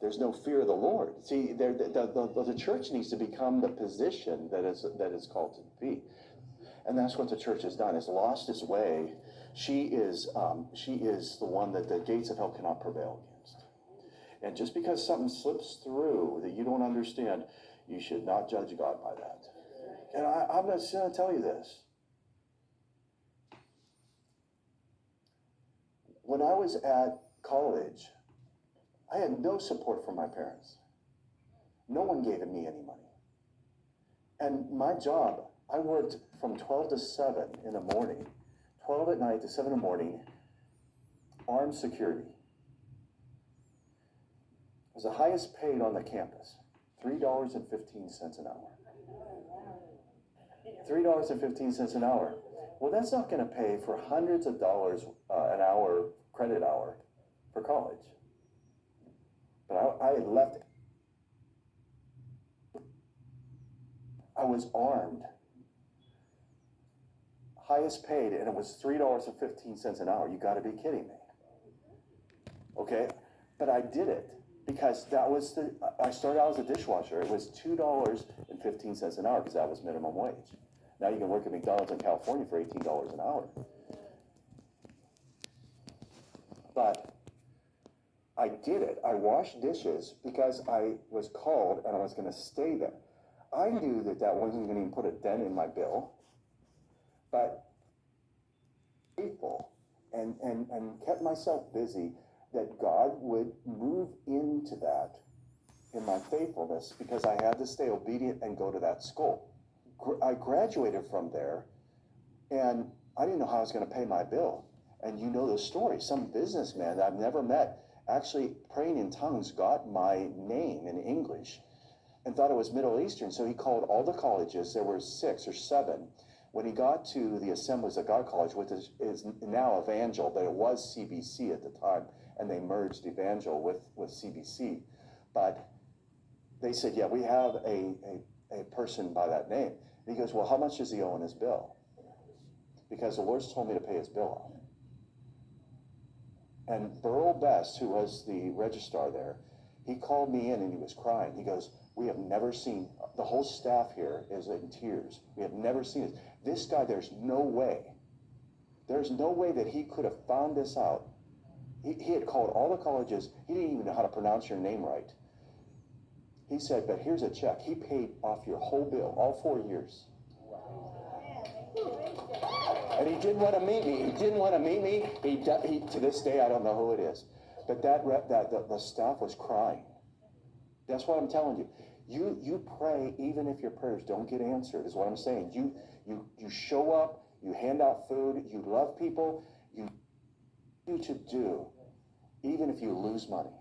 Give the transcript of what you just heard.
There's no fear of the Lord. See, the church needs to become the position that is called to be. And that's what the church has done. It's lost its way. She is the one that the gates of hell cannot prevail against. And just because something slips through that you don't understand, you should not judge God by that. And I'm going to tell you this. When I was at college, I had no support from my parents. No one gave me any money. And my job, I worked from 12 to 7 in the morning, 12 at night to 7 in the morning, armed security. I was the highest paid on the campus, $3.15 an hour. $3.15 an hour. Well, that's not going to pay for hundreds of dollars an hour, credit hour, for college. But I had left. I was armed. Highest paid, and it was $3.15 an hour. You got to be kidding me. Okay? But I did it because that was I started out as a dishwasher. It was $2.15 an hour because that was minimum wage. Now you can work at McDonald's in California for $18 an hour. But I did it. I washed dishes because I was called and I was going to stay there. I knew that wasn't going to even put a dent in my bill, but faithful and kept myself busy that God would move into that in my faithfulness because I had to stay obedient and go to that school. I graduated from there and I didn't know how I was going to pay my bill. And you know the story. Some businessman that I've never met actually praying in tongues got my name in English and thought it was Middle Eastern. So he called all the colleges. There were 6 or 7. When he got to the Assemblies of God College, which is now Evangel, but it was CBC at the time, and they merged Evangel with CBC. But they said, yeah, we have a person by that name. And he goes, well, how much does he owe on his bill? Because the Lord's told me to pay his bill off. And Burl Best, who was the registrar there, he called me in and he was crying. He goes, we have never seen, the whole staff here is in tears. We have never seen this. This guy, there's no way that he could have found this out. He had called all the colleges. He didn't even know how to pronounce your name right. He said, but here's a check. He paid off your whole bill, all 4 years. And he didn't want to meet me. He to this day, I don't know who it is. But the staff was crying. That's what I'm telling you. You pray even if your prayers don't get answered, is what I'm saying. You show up, you hand out food, you love people, you do even if you lose money.